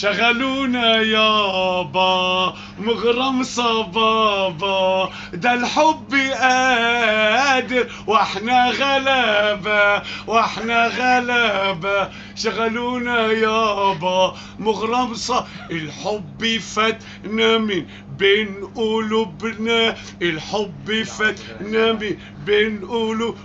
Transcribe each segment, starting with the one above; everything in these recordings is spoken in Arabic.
شغلونا يابا مغرم صبابا، ده الحب قادر واحنا غلابة واحنا غلابة. شغلونا يابا مغرم الحب فاتنا من بين قلوبنا، الحب فاتنا من بين قلوبنا.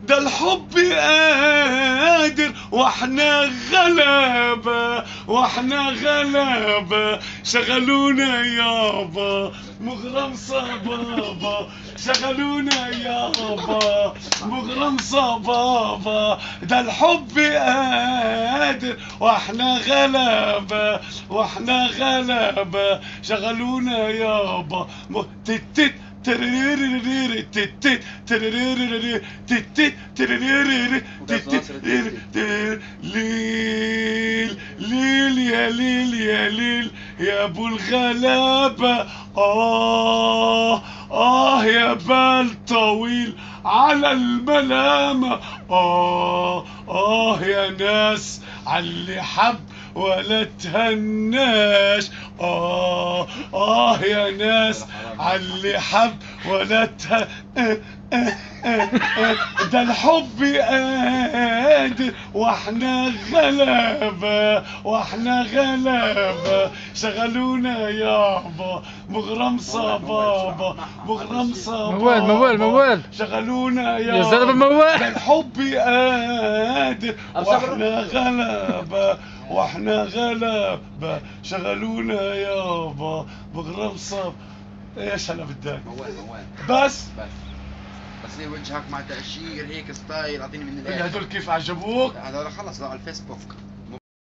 ده الحب قادر واحنا غلابة واحنا غلابة. شغلونا يابا مغرم صبابا، شغلونا يابا مغرم صبابا، ده الحب قادر واحنا غلابة واحنا غلابة. شغلونا يابا تتت تريريريري تتت تريريريري تتت تريريريري تتت ليل ليل يا ليل يا ليل يا ابو الغلابة. يا بال طويل على الملامة. يا ناس عاللي حب ولا تهناش. يا ناس عاللي حب ولا ده الحب قادر واحنا غلابة واحنا غلابة. شغلونا يابا مغرم صبابا مغرم صبابا، موال شغلونا يا زلمة يابا موال. ده الحب قادر واحنا غلابة واحنا غلابة. شغلونا يابا مغرم صب. ايش انا بدك موال بس ليه وجهك مع تأشير هيك ستايل، اعطيني من الاخر. هدول كيف عجبوك؟ هذول خلص على الفيسبوك.